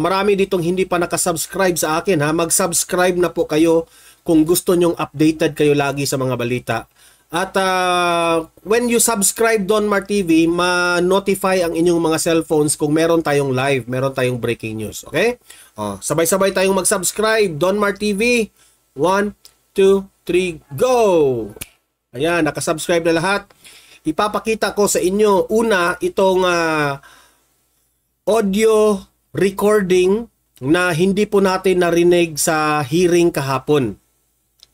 Marami ditong hindi pa nakasubscribe sa akin ha. Mag-subscribe na po kayo kung gusto nyong updated kayo lagi sa mga balita. At when you subscribe Donmar TV, ma-notify ang inyong mga cellphones kung meron tayong live, meron tayong breaking news. Okay? Sabay-sabay tayong mag-subscribe. Donmar TV. 1, 2, 3, go! Ayan, nakasubscribe na lahat. Ipapakita ko sa inyo una itong audio recording na hindi po natin narinig sa hearing kahapon.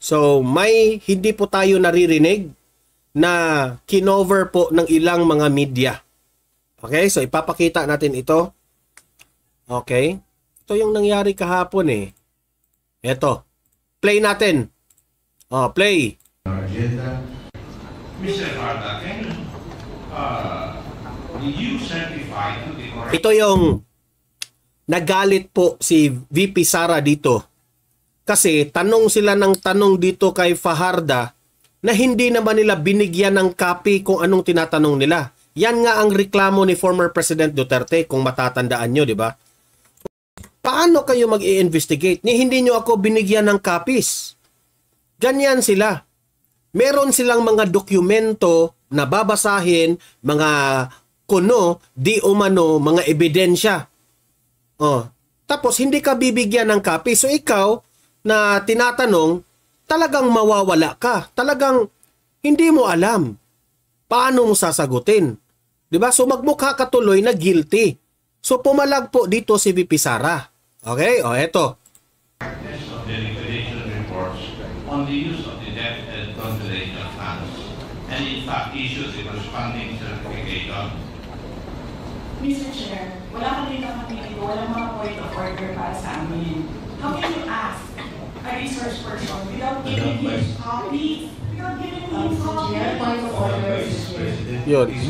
So, may hindi po tayo naririnig na kinover po ng ilang mga media. Okay, so ipapakita natin ito. Okay, ito yung nangyari kahapon eh. Ito, play natin. Play. Mr. Farda, can you certify to the correct... Ito yung nagalit po si VP Sara dito. Kasi tanong sila ng tanong dito kay Fajarda na hindi naman nila binigyan ng copy kung anong tinatanong nila. Yan nga ang reklamo ni former President Duterte kung matatandaan nyo, di ba? Paano kayo mag-i-investigate? Hindi nyo ako binigyan ng copies. Ganyan sila. Meron silang mga dokumento na babasahin, mga kuno, di umano, mga ebidensya. Tapos hindi ka bibigyan ng copy. So ikaw, na tinatanong, talagang mawawala ka. Talagang hindi mo alam paano mo sasagutin. Diba? So magmukha ka tuloy na guilty. So pumalag po dito si VP Sara. Okay? Eto. Of the liquidation reports on the use of the debt and consolidation funds, and in fact issues the corresponding certification. Mr. Chair, wala kami dito, walang mga point of order para sa amin. How can you ask a resource person without giving his copy?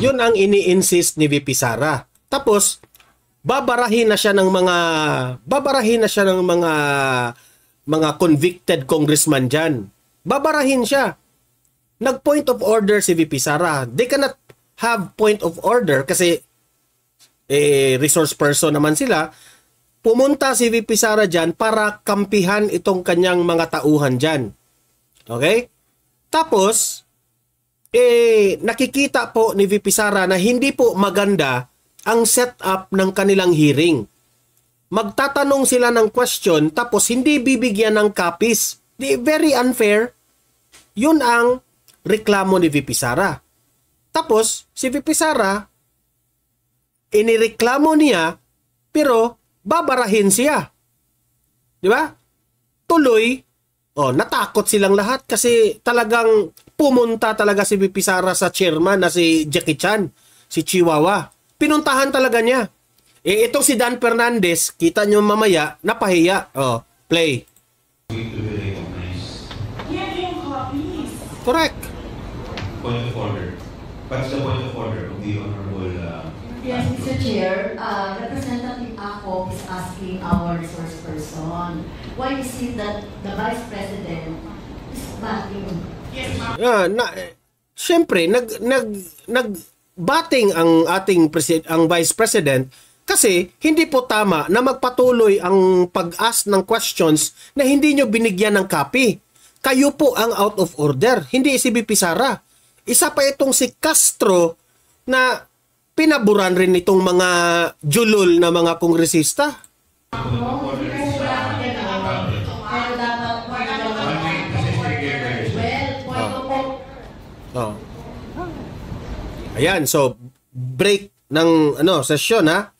Yun ang ini-insist ni VP Sara. Tapos babarahin na siya ng mga convicted congressman diyan. Babarahin siya. Nag-point of order si VP Sara. They cannot have point of order kasi resource person naman sila. Pumunta si VP Sara dyan para kampihan itong kanyang mga tauhan dyan. Okay? Tapos, nakikita po ni VP Sara na hindi po maganda ang setup ng kanilang hearing. Magtatanong sila ng question tapos hindi bibigyan ng copies. Very unfair. Yun ang reklamo ni VP Sara. Tapos, si VP Sara, inireklamo niya, pero babarahin siya. Di ba? Tuloy, natakot silang lahat kasi talagang pumunta talaga si VP Sara sa chairman na si Jackie Chan, si Chihuahua. Pinuntahan talaga niya. Itong si Dan Fernandez, kita nyo mamaya, napahiya. Play. Correct. Point of order. What's the point of order of the Honorable... Yes, Mr. Chair, Representative Ako is asking our resource person, why is it that the Vice President is batting? Yes, ma'am. Siyempre, nagbating ang ating ang Vice President kasi hindi po tama na magpatuloy ang pag-ask ng questions na hindi nyo binigyan ng copy. Kayo po ang out of order, hindi si VP Sara. Isa pa itong si Castro na pinaburan rin itong mga julol na mga kongresista. Ayan, so break ng session ha.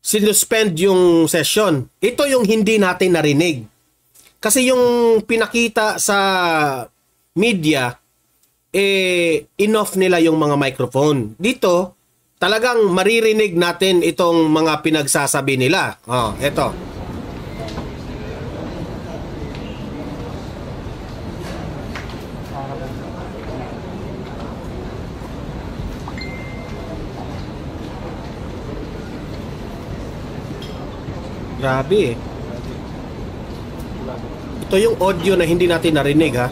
Sinuspend yung session. Ito yung hindi natin narinig. Kasi yung pinakita sa media inoff nila yung mga microphone. Dito, talagang maririnig natin itong mga pinagsasabi nila. Eto. Grabe eh. Ito yung audio na hindi natin narinig ha.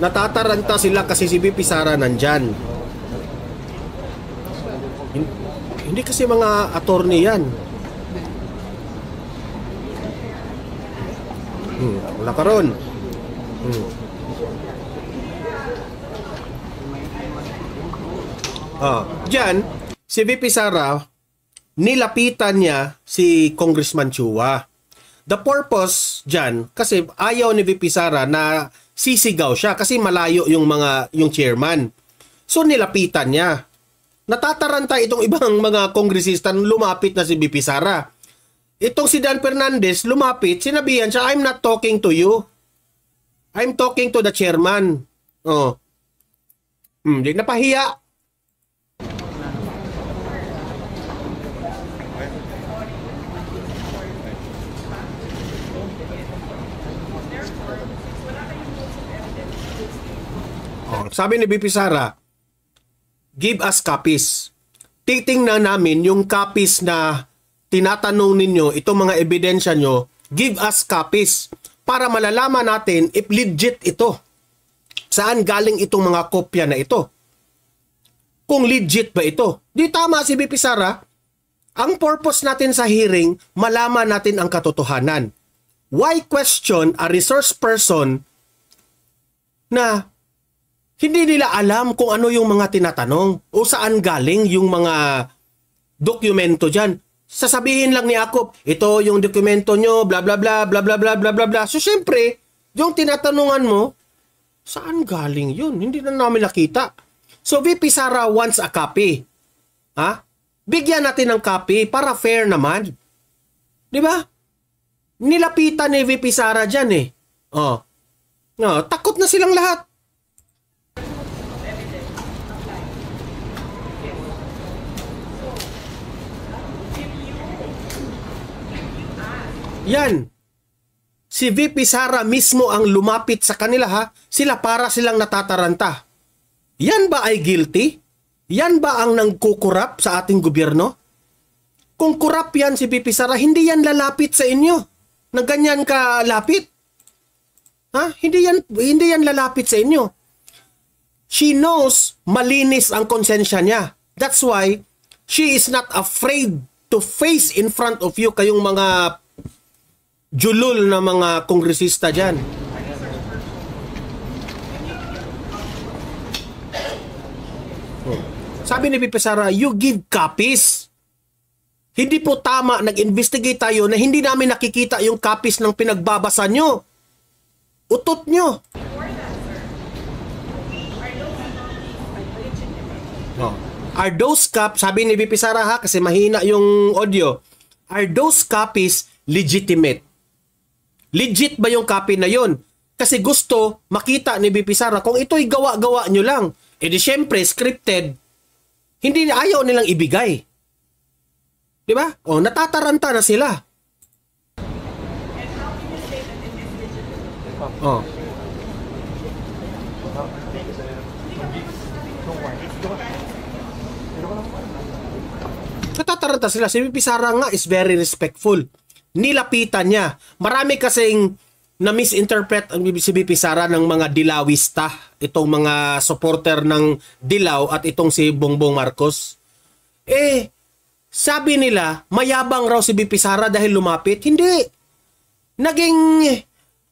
Natataranta sila kasi si VP Sara nandyan. Hindi kasi mga attorney yan. Wala ka ron. Diyan, si VP Sara, nilapitan niya si Congressman Chua. The purpose diyan, kasi ayaw ni VP Sara na sisigaw siya kasi malayo yung chairman. So nilapitan niya. Natataranta itong ibang mga kongresista nung lumapit na si VP Sara. Itong si Dan Fernandez lumapit, sinabihan siya, I'm not talking to you. I'm talking to the chairman. Oh. Di napahiya. Sabi ni VP Sara, give us copies. Titingnan namin yung copies na tinatanong ninyo, itong mga ebidensya nyo, give us copies para malalaman natin if legit ito. Saan galing itong mga kopya na ito? Kung legit ba ito? Di tama si VP Sara. Ang purpose natin sa hearing, malaman natin ang katotohanan. Why question a resource person na hindi nila alam kung ano yung mga tinatanong o saan galing yung mga dokumento dyan. Sasabihin lang ni Akop, ito yung dokumento nyo, bla bla bla, bla bla bla bla bla bla. So syempre, yung tinatanungan mo, saan galing yun? Hindi na namin nakita. So VP Sara wants a copy. Ha? Bigyan natin ng copy para fair naman. Di ba? Nilapitan ni VP Sara dyan eh. Takot na silang lahat. Yan. Si VP Sara mismo ang lumapit sa kanila ha. Sila para silang natataranta. Yan ba ay guilty? Yan ba ang nangkukurap sa ating gobyerno? Kung kurap yan si VP Sara, hindi yan lalapit sa inyo. Na ganyan ka lapit. Ha? Hindi yan lalapit sa inyo. She knows malinis ang konsensya niya. That's why she is not afraid to face in front of you kayong mga julul na mga kongresista dyan. Sabi ni VP Sara, you give copies. Hindi po tama, nag-investigate tayo na hindi namin nakikita yung copies ng pinagbabasa nyo. Utot nyo. Are those copies, sabi ni VP Sara ha, kasi mahina yung audio, are those copies legitimate? Legit ba yung copy na yon? Kasi gusto makita ni VP Sara kung ito'y gawa-gawa nyo lang. E di syempre, scripted, hindi ayaw nilang ibigay. Di ba? O, natataranta na sila. O. Natataranta sila. Si VP Sara nga is very respectful. Nilapitan niya. Marami kasing na-misinterpret ang si VP Sara ng mga dilawista. Itong mga supporter ng Dilaw at itong si Bongbong Marcos. Sabi nila, mayabang raw si VP Sara dahil lumapit. Hindi. Naging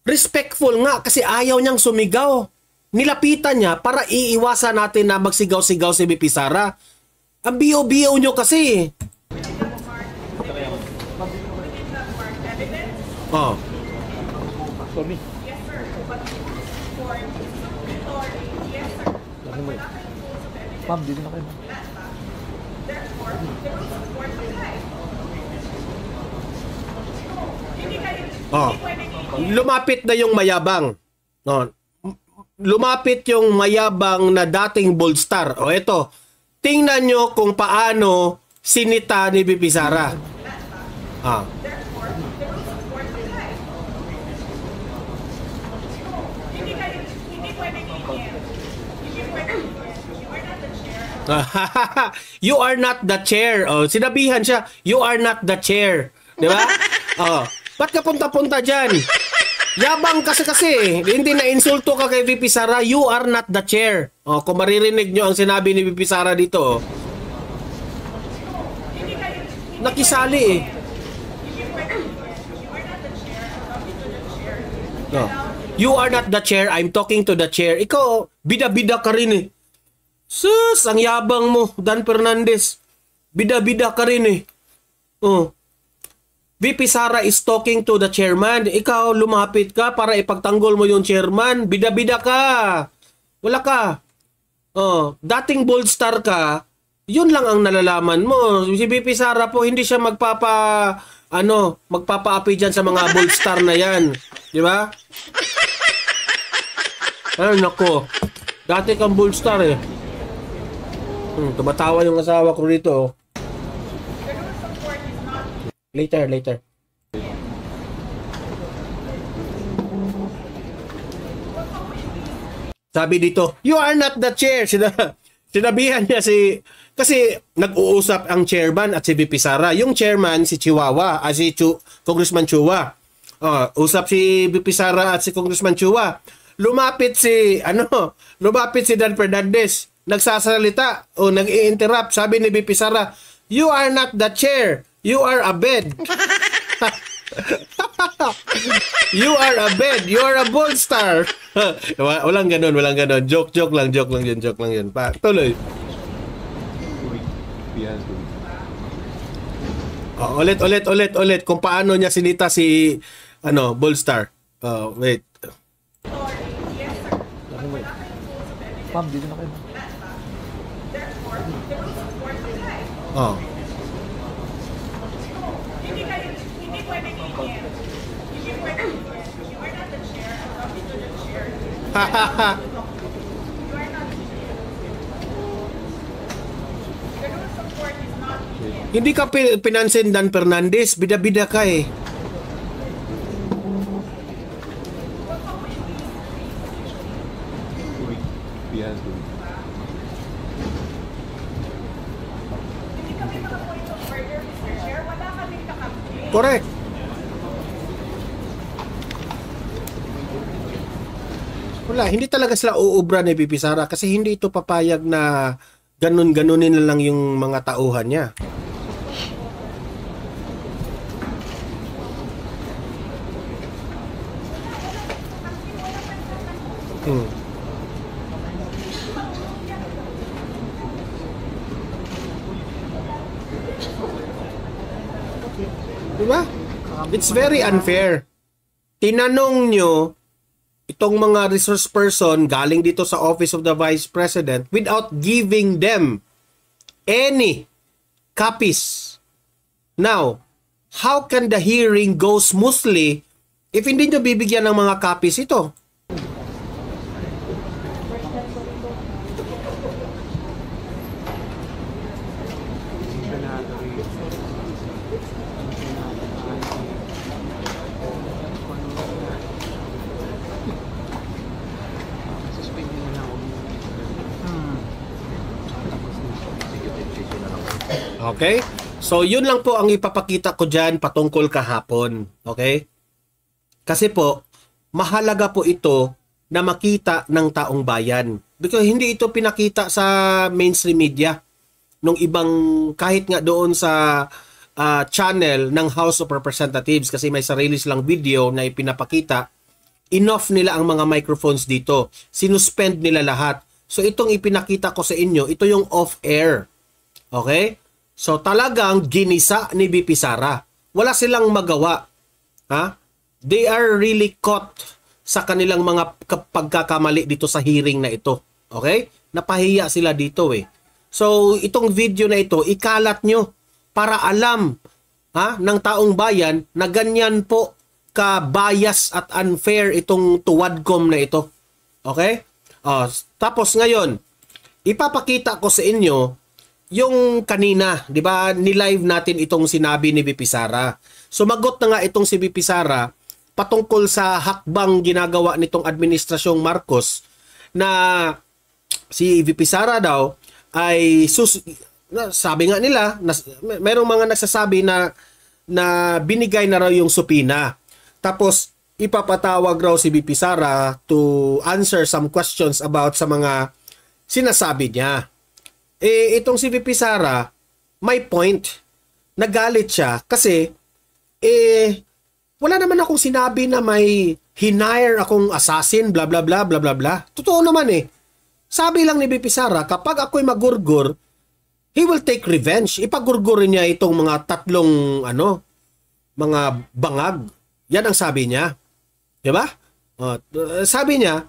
respectful nga kasi ayaw niyang sumigaw. Nilapitan niya para iiwasan natin na magsigaw-sigaw si VP Sara. Ang biyo-biyo nyo kasi. Oh. Yes, sir. But for Victory, yes, sir. But wala kayong rules of evidence. Ma'am, dito na kayo. Therefore, the rules of court apply. Hindi pwedeng lumapit na yung mayabang. No. Lumapit yung mayabang na dating bold star. O eto, tingnan nyo kung paano sinita ni VP Sara. You are not the chair. Oh, sinabihan siya, you are not the chair. Di ba? Oh, ba't ka punta-punta dyan? Yabang kasi. Hindi na insulto ka kay VP Sara, you are not the chair. Oh, kung maririnig nyo ang sinabi ni VP Sara dito. nakisali eh. No. You are not the chair. I'm talking to the chair. Ikaw, bida-bida ka rin eh. Sus, ang yabang mo, Dan Fernandez. Bida-bida ka rin eh. Oh. VP Sara is talking to the chairman. Ikaw, lumapit ka para ipagtanggol mo yung chairman. Bida-bida ka. Wala ka. Oh, dating bold star ka, yun lang ang nalalaman mo. Si VP Sara po, hindi siya magpapaapi dyan sa mga bold star na yan. Di ba? Ay, nako. Dati kang bold star eh. Tumatawa yung asawa ko rito. Oh. Later. Sabi dito, you are not the chair. Sinabihan niya kasi nag-uusap ang chairman at si VP Sara. Yung chairman, si Chihuahua, Congressman Chua. Usap si VP Sara at si Congressman Chua. Lumapit si Dan Fernandez. Nagsasalita o nag-i-interrupt. Sabi ni VP Sara, you are not the chair. You are a bed. You are a bed. You are a bold star. walang ganon. Joke lang yun. Tuloy. Ulit kung paano niya sinita si bold star. Wait. Ma'am, dito na kayo. Oh. Hindi ka pinansin, Dan Fernandez. Bida-bida ka eh. Correct. Wala, hindi talaga sila uubra ni VP Sara kasi hindi ito papayag na ganun-ganunin na lang yung mga tauhan niya. Diba? It's very unfair. Tinanong nyo itong mga resource person galing dito sa Office of the Vice President without giving them any copies. Now, how can the hearing go smoothly if hindi nyo bibigyan ng mga copies ito? Okay? So, yun lang po ang ipapakita ko dyan patungkol kahapon. Okay? Kasi po, mahalaga po ito na makita ng taong bayan. Because hindi ito pinakita sa mainstream media. Nung ibang, kahit nga doon sa channel ng House of Representatives, kasi may sarili silang video na ipinapakita, enough nila ang mga microphones dito. Sinuspend nila lahat. So, itong ipinakita ko sa inyo, ito yung off-air. Okay? So talagang ginisa ni VP Sara. Wala silang magawa. Ha? They are really caught sa kanilang mga pagkakamali dito sa hearing na ito. Okay? Napahiya sila dito eh. So itong video na ito, ikalat nyo para alam ng taong bayan na ganyan po ka-bias at unfair itong tuwadcom na ito. Okay? Tapos ngayon, ipapakita ko sa inyo yung kanina, di ba, ni-live natin itong sinabi ni VP Sara. Sumagot na nga itong si VP Sara patungkol sa hakbang ginagawa nitong administrasyong Marcos na si VP Sara daw ay sabi nga nila, merong mga nagsasabi na binigay na raw yung supina. Tapos ipapatawag raw si VP Sara to answer some questions about sa mga sinasabi niya. Itong si VP Sara, may point. nagalit siya kasi wala naman akong sinabi na may hinire akong assassin, bla bla bla bla bla bla. Totoo naman eh. Sabi lang ni VP Sara, kapag ako'y magurgur, he will take revenge. Ipagurgurin niya itong mga tatlong mga bangag. Yan ang sabi niya. 'Di ba? Sabi niya,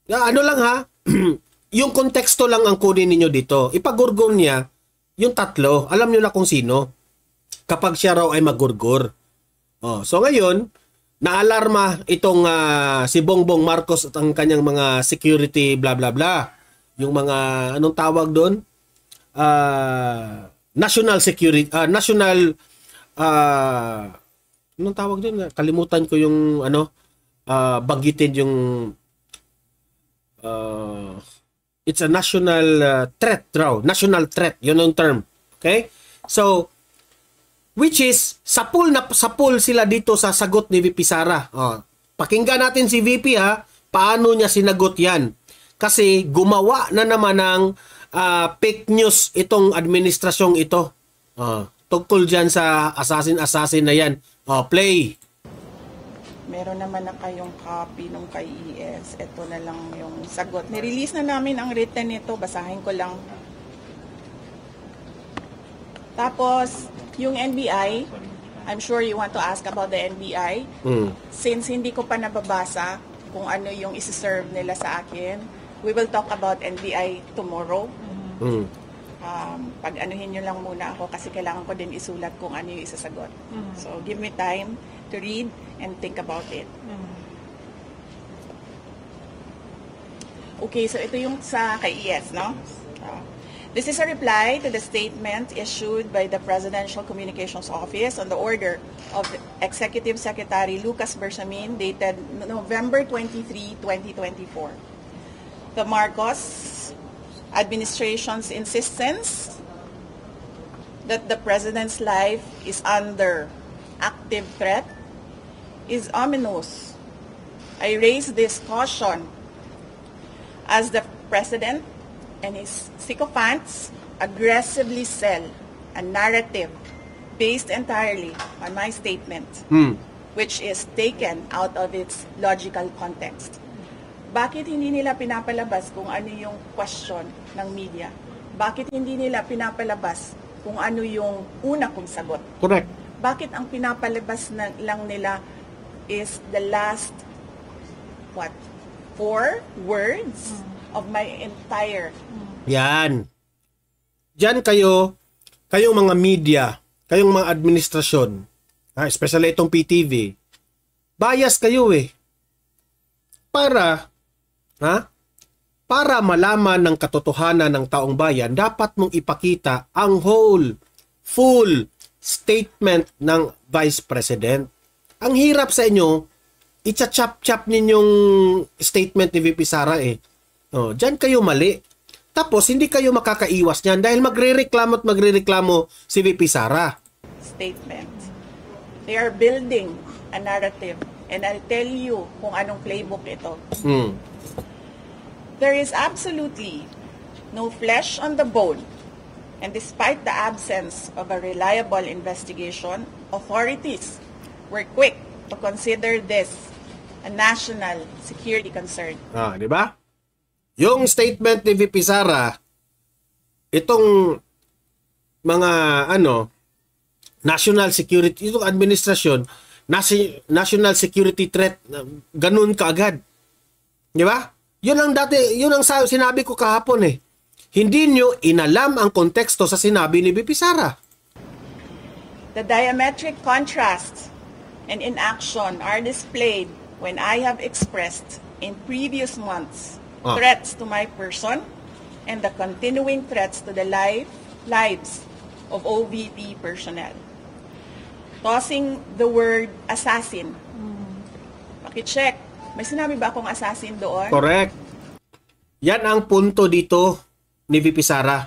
ano lang ha, yung konteksto lang ang kunin ninyo dito. Ipagurgur niya yung tatlo. Alam niyo na kung sino. Kapag siya raw ay magurgur. So ngayon, naalarma itong si Bongbong Marcos at ang kanyang mga security bla bla bla. Yung mga anong tawag doon? National security, anong tawag doon? Kalimutan ko yung banggitin yung it's a national threat raw. National threat, yun ang term. Okay? So, which is, sapul sila dito sa sagot ni VP Sara. Pakinggan natin si VP paano niya sinagot yan. Kasi gumawa na naman ng fake news itong administrasyong ito. Tungkol dyan sa assassin na yan. Play. Meron naman na kayong copy nung kay ES. Ito na lang yung sagot. Nirelease na namin ang written nito. Basahin ko lang. Tapos, yung NBI, I'm sure you want to ask about the NBI. Since hindi ko pa nababasa kung ano yung isi-serve nila sa akin, we will talk about NBI tomorrow. Pag-anuhin nyo lang muna ako kasi kailangan ko din isulat kung ano yung isasagot. So, give me time to read and think about it. Okay, so ito yung sa kay ES, no? This is a reply to the statement issued by the Presidential Communications Office on the order of the Executive Secretary Lucas Bersamin dated November 23, 2024. The Marcos administration's insistence that the President's life is under active threat is ominous. I raise this caution as the President and his sycophants aggressively sell a narrative based entirely on my statement, which is taken out of its logical context. Bakit hindi nila pinapalabas kung ano yung question ng media? Bakit hindi nila pinapalabas kung ano yung una kong sagot? Correct. Bakit ang pinapalabas lang nila is the last, 4 words of my entire... Yan. Diyan kayong mga media, kayong mga administrasyon, especially itong PTV, bias kayo Para malaman ng katotohanan ng taong bayan, dapat mong ipakita ang full statement ng Vice President. Ang hirap sa inyo, itcha-chap-chap ninyong statement ni VP Sara Diyan kayo mali. Tapos, hindi kayo makakaiwas niyan dahil magre-reklamo si VP Sara. Statement. They are building a narrative and I'll tell you kung anong playbook ito. There is absolutely no flesh on the bone, and despite the absence of a reliable investigation, authorities were quick to consider this a national security concern. Di ba? Yung statement ni VP Sara, itong mga national security, itong administrasyon, national security threat, ganun kaagad. Di ba? Yun ang sinabi ko kahapon Hindi nyo inalam ang konteksto sa sinabi ni VP Sara. The diametric contrast and inaction are displayed when I have expressed in previous months threats to my person and the continuing threats to the lives of OVP personnel. Tossing the word assassin. Pakicheck. May sinabi ba akong assassin doon? Correct. Yan ang punto dito ni VP Sara.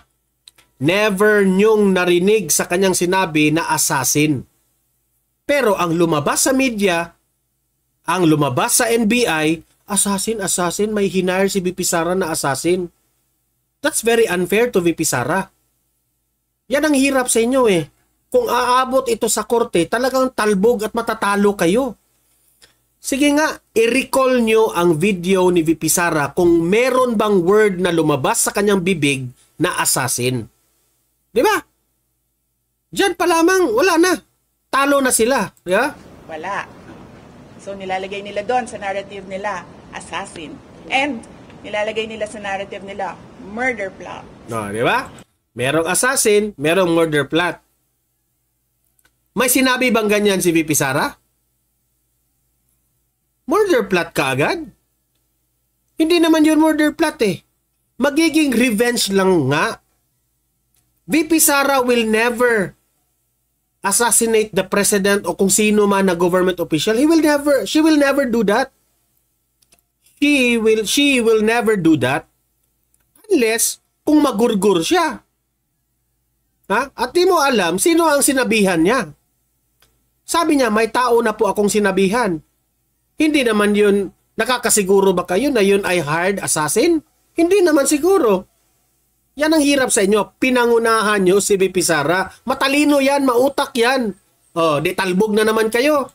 Never nyong narinig sa kanyang sinabi na assassin. Pero ang lumabas sa media, ang lumabas sa NBI, assassin, may hinire si VP Sara na assassin. That's very unfair to VP Sara. Yan ang hirap sa inyo eh. Kung aabot ito sa korte, talagang talbog at matatalo kayo. Sige nga, i-recall nyo ang video ni VP Sara kung meron bang word na lumabas sa kanyang bibig na assassin. Di ba? Diyan pa lamang, wala na. Talo na sila. Yeah? Wala. So nilalagay nila doon sa narrative nila, assassin. And nilalagay nila sa narrative nila, murder plot. No, di ba? Merong assassin, merong murder plot. May sinabi bang ganyan si VP Sara? Murder plot ka agad? Hindi naman yun murder plot eh. Magiging revenge lang nga. VP Sara will never assassinate the president o kung sino man na government official. She will never do that. She will never do that unless kung magurgur siya. Ha? At di mo alam sino ang sinabihan niya. Sabi niya, may tao na po akong sinabihan. Hindi naman yun, nakakasiguro ba kayo na yun ay hired assassin? Hindi naman siguro. Yan ang hirap sa inyo. Pinangunahan nyo si VP Sara. Matalino yan, mautak yan. Oh, di talbog na naman kayo.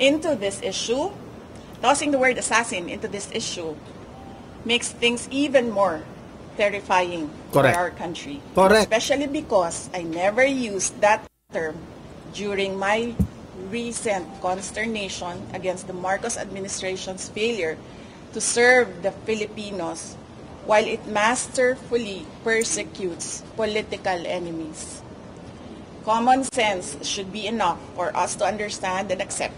Into this issue, tossing the word assassin into this issue makes things even more terrifying Correct. for our country. Correct. Especially because I never used that term during my recent consternation against the Marcos administration's failure to serve the Filipinos while it masterfully persecutes political enemies. Common sense should be enough for us to understand and accept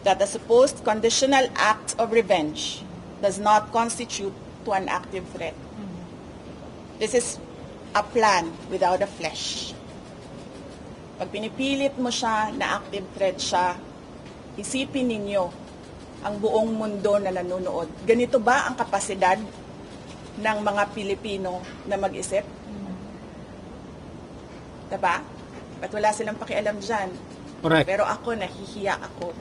that the supposed conditional act of revenge does not constitute to an active threat. This is a plan without a flesh. Pag pinipilit mo siya na active threat siya, isipin ninyo ang buong mundo na nanonood. Ganito ba ang kapasidad ng mga Pilipino na mag-isip? Diba? At wala silang pakialam dyan. Correct. Pero ako, nahihiya ako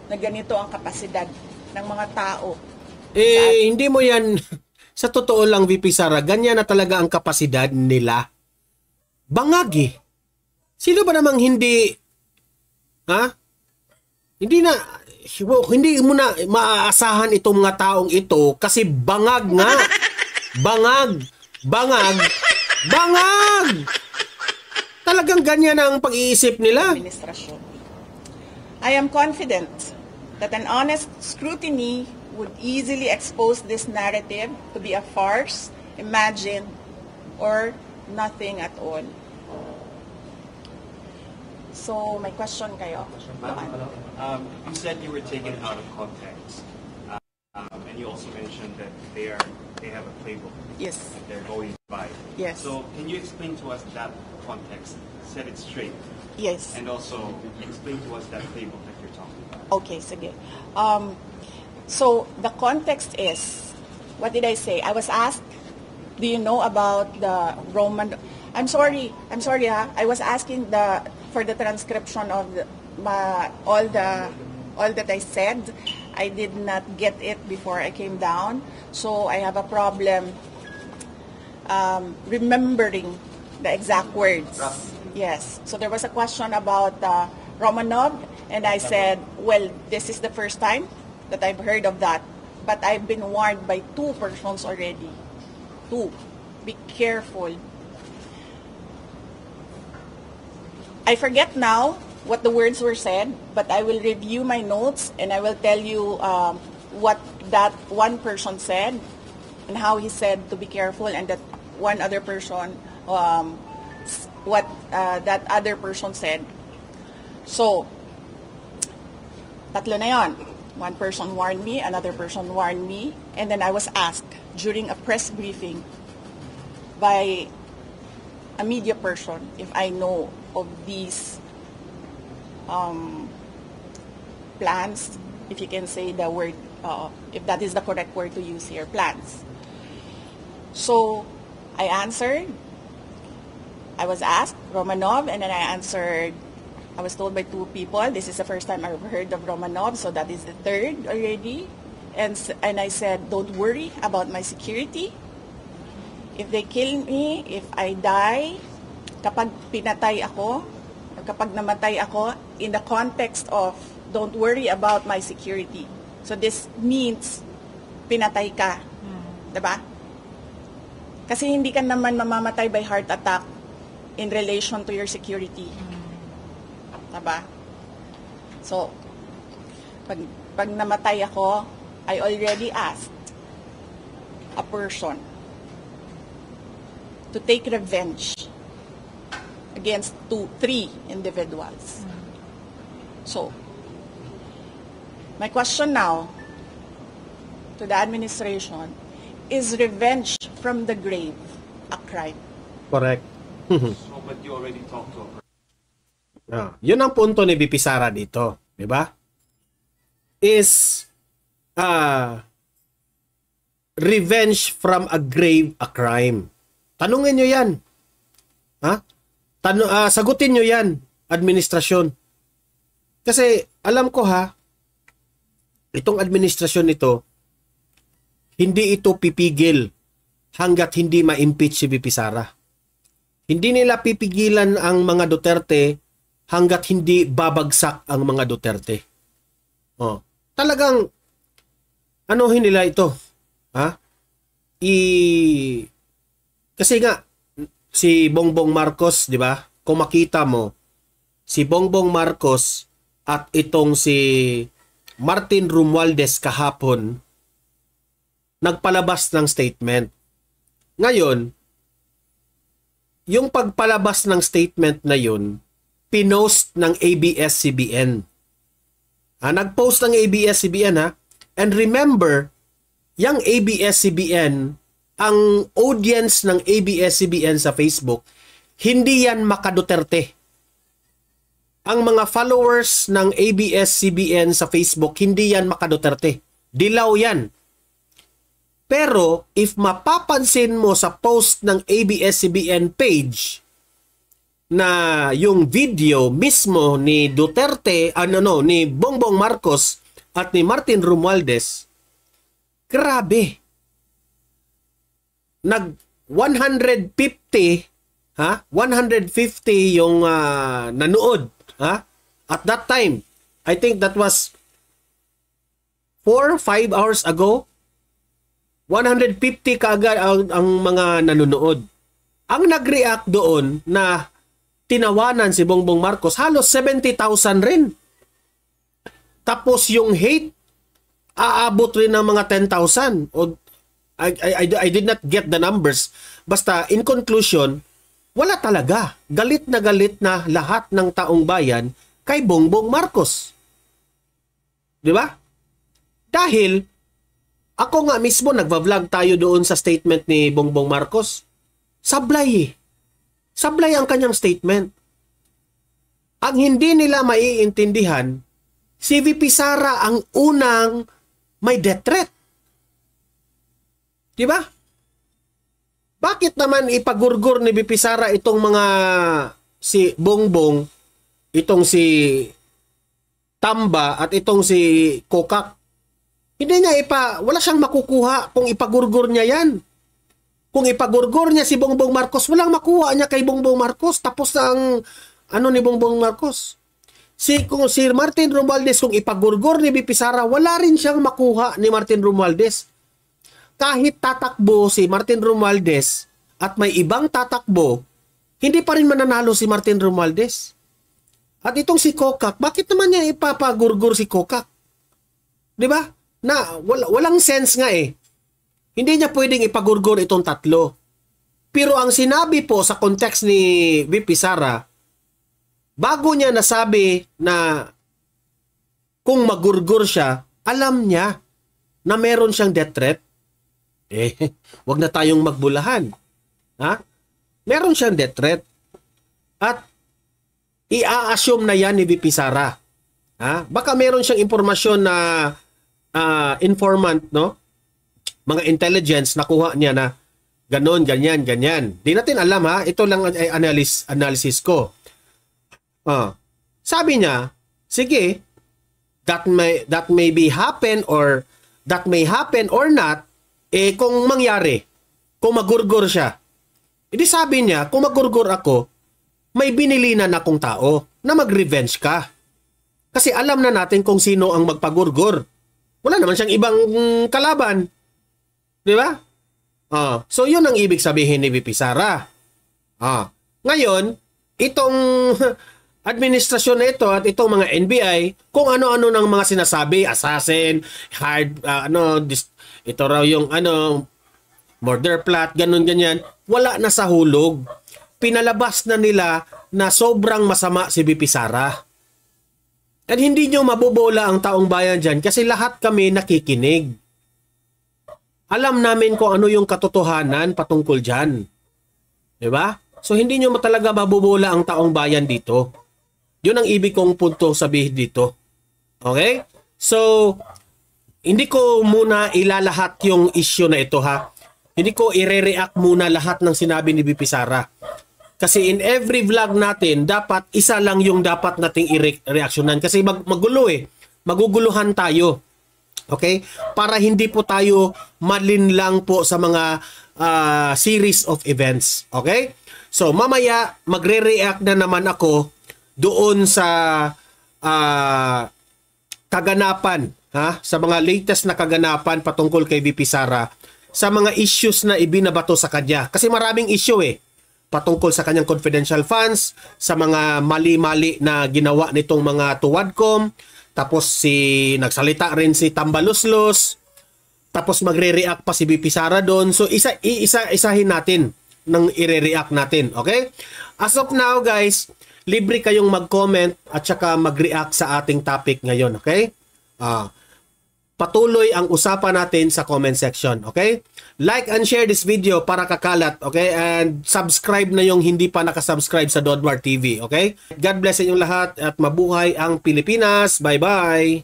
na ganito ang kapasidad ng mga tao. Hindi mo yan, sa totoo lang VP Sara, ganyan na talaga ang kapasidad nila. Bangag eh. Sino ba namang hindi, hindi mo na maaasahan itong mga taong ito kasi bangag nga. Bangag. Talagang ganyan ang pag-iisip nila. Administrasyon. I am confident that an honest scrutiny would easily expose this narrative to be a farce, imagined, or nothing at all. So, may question kayo? You said you were taken out of context, and you also mentioned that they have a playbook. Yes. That they're going by. Yes. So, can you explain to us that context? Set it straight, Yes. and also explain to us that playbook that you're talking about. Okay, sige. So, the context is, what did I say? I was asked, do you know about the Roman... I'm sorry ha. I was asking for the transcription of all that I said. I did not get it before I came down. So I have a problem remembering the exact words. Yes. So there was a question about Romanov, and I said, well, this is the first time that I've heard of that. But I've been warned by 2 persons already. 2. Be careful. I forget now what the words were said, but I will review my notes and I will tell you what that one person said and how he said to be careful, and that one other person, what that other person said. So, tatlo na yon. One person warned me, another person warned me, and then I was asked during a press briefing by a media person if I know of these plans, if you can say the word, if that is the correct word to use here, plans. So I answered, I was asked Romanov, and then I answered, I was told by 2 people, this is the first time I've heard of Romanov, so that is the 3rd already. And I said, don't worry about my security. If they kill me, if I die, kapag pinatay ako, or kapag namatay ako, in the context of don't worry about my security. So this means pinatay ka. Diba? Kasi hindi ka naman mamamatay by heart attack in relation to your security. Diba? So, pag namatay ako, I already asked a person to take revenge against 3 individuals. So, my question now to the administration, is revenge from the grave a crime? Correct. So, but you already talked to her. Yun ang punto ni VP Sara dito, di ba? Is revenge from a grave a crime? Tanungin nyo yan. Sagutin nyo yan, administrasyon. Kasi alam ko itong administrasyon nito, hindi ito pipigil hanggat hindi ma-impeach si VP Sara. Hindi nila pipigilan ang mga Duterte hanggat hindi babagsak ang mga Duterte. Talagang anuhin nila ito. Kasi nga si Bongbong Marcos, di ba? Kung makita mo, si Bongbong Marcos at itong si Martin Romualdez kahapon nagpalabas ng statement. Ngayon, yung pagpalabas ng statement na yun, pinost ng ABS-CBN. Nag-post ng ABS-CBN and remember, yung ABS-CBN, ang audience ng ABS-CBN sa Facebook, hindi yan maka-Duterte. Ang mga followers ng ABS-CBN sa Facebook, hindi yan maka-Duterte. Dilaw yan. Pero, if mapapansin mo sa post ng ABS-CBN page na yung video mismo ni Duterte, ni Bongbong Marcos at ni Martin Romualdez, grabe. 150 yung nanood. At that time, I think that was 4-5 hours ago, 150 kaagad ang mga nanonood. Ang nag-react doon na tinawanan si Bongbong Marcos, halos 70,000 rin. Tapos yung hate, aabot rin ng mga 10,000. I did not get the numbers. Basta, in conclusion, wala talaga. Galit na lahat ng taong bayan kay Bongbong Marcos. Di ba? Dahil, ako nga mismo, nagva-vlog tayo doon sa statement ni Bongbong Marcos. Sablay Sablay ang kanyang statement. Ang hindi nila maiintindihan, si VP Sara ang unang may death threat. Diba? Bakit naman ipagurgur ni VP Sara itong mga si Bongbong, itong si Tamba at itong si Kokak? Hindi niya wala siyang makukuha kung ipagurgur niya yan. Kung ipagurgur niya si Bongbong Marcos, walang makuha niya kay Bongbong Marcos. Tapos na ang ni Bongbong Marcos. Kung si Martin Romualdez, kung ipagurgur ni VP Sara, wala rin siyang makuha ni Martin Romualdez. Kahit tatakbo si Martin Romualdez at may ibang tatakbo, hindi pa rin mananalo si Martin Romualdez. At itong si Kokak, bakit naman niya ipapagurgur si Kokak? Di ba? Na walang sense nga eh. Hindi niya pwedeng ipagurgur itong tatlo. Pero ang sinabi po sa context ni VP Sara, bago niya nasabi na kung magurgur siya, alam niya na meron siyang death threat. Wag na tayong magbulahan. Ha? Meron siyang death threat. At i-assume na yan ni VP Sara. Ha? Baka meron siyang impormasyon na informant, no? Mga intelligence, nakuha niya na ganon, ganyan, ganyan. Di natin alam ha. Ito lang ay analysis ko. Sabi niya, sige, that may be happen or that may happen or not, kung mangyari, kung magurgur siya. Hindi sabi niya, kung magurgur ako, may binili na akong tao na mag-revenge ka. Kasi alam na natin kung sino ang magpagurgur. Wala naman siyang ibang kalaban. Di ba? So yun ang ibig sabihin ni VP Sara. Ngayon, itong administrasyon na ito at itong mga NBI, kung ano-ano ng mga sinasabi, assassin, ito raw yung murder plot, ganun-ganyan, wala na sa hulog. Pinalabas na nila na sobrang masama si VP Sara. At hindi nyo mabobola ang taong bayan dyan kasi lahat kami nakikinig. Alam namin kung ano yung katotohanan patungkol dyan. Diba? So hindi nyo talaga mabobola ang taong bayan dito. Yun ang ibig kong punto sabihin dito. Okay? So, hindi ko muna ilalahat yung issue na ito ha. Hindi ko i-react muna lahat ng sinabi ni VP Sara. Kasi in every vlog natin, dapat isa lang yung dapat nating i-reactionan. Kasi magulo eh. Maguguluhan tayo. Okay? Para hindi po tayo malinlang po sa mga series of events. Okay? So, mamaya, magre-react na naman ako doon sa kaganapan. Sa mga latest na kaganapan patungkol kay VP Sara. Sa mga issues na ibinabato sa kanya. Kasi maraming issue eh. Patungkol sa kanyang confidential funds, sa mga mali-mali na ginawa nitong mga tuwadcom, tapos nagsalita rin si Tambaluslos, tapos magre-react pa si VP Sara doon. So isahin natin ng i-react natin, okay? As of now guys, libre kayong mag-comment at saka mag-react sa ating topic ngayon, okay? Patuloy ang usapan natin sa comment section, okay? Like and share this video para kakalat, okay? And subscribe na yung hindi pa nakasubscribe sa Donmar TV, okay? God bless sa inyong lahat at mabuhay ang Pilipinas. Bye-bye!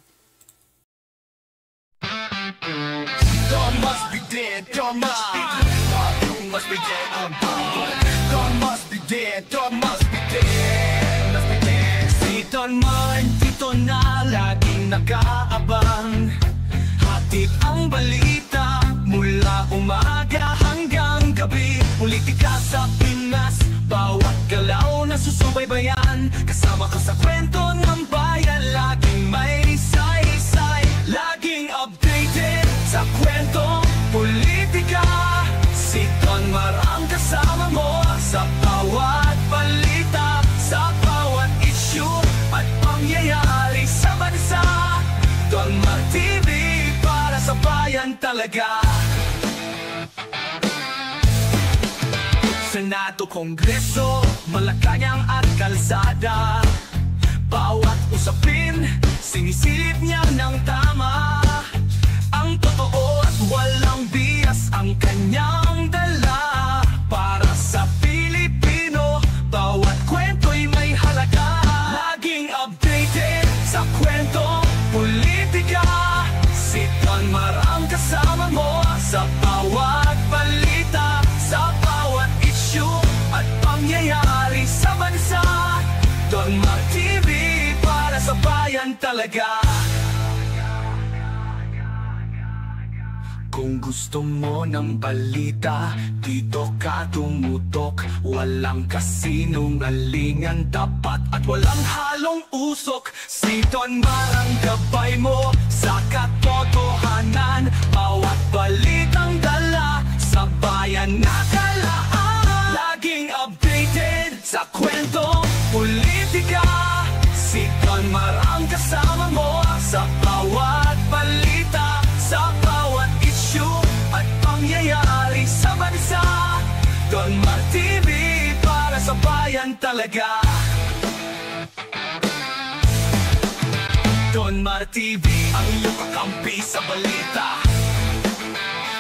Don must be dead, Don must be dead. You must be dead, Don must be dead, Don must be dead, must be dead. Si Don Mar, dito na laging nakaabang. Hatid ang balita mula umaga hanggang gabi. Politika sa Pinas, bawat galaw na susubaybayan. Kasama ka sa kwento ng bayan, laging may saysay. Laging updated sa kwentong politika. Si Don Mar ang kasama mo sa bawat balita, sa bawat issue at pangyayari sa bansa. Don Mar TV, para sa bayan talaga. Senado, Kongreso, Malacanang at kalsada, bawat usapin, sinisilip niya ng tama. Ang totoo at walang bias ang kanyang dala. Para sa Pilipino, bawat kwento'y may halaga. Laging updated sa kwentong politika. Si Don Mar ang kasama mo sa bawat balita, sa bawat issue at pangyayari sa bansa. Don Mar TV, para sa bayan talaga. Kung gusto mo ng balita, dito ka tumutok. Walang kasinungalingan dapat at walang halong usok. Si Don Mar ang gabay mo sa katotohanan. Bawat balitang dala sa bayan na kalaan. Laging updated sa kwentong politika. Si Don Mar ang kasama mo sa bawat balita, sa bawat issue at pangyayari sa bansa. Don Mar TV, para sa bayan talaga. Don Mar TV, ang iyong kakampi sa balita.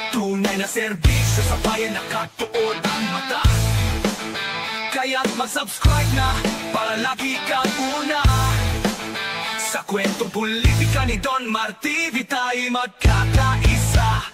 Tunay na serbisyo sa bayan, nakatuon ang mata. Kaya't mag-subscribe na para lagi kang una. Sa kwentong politika ni Don Mar TV, tayo magkakaisa.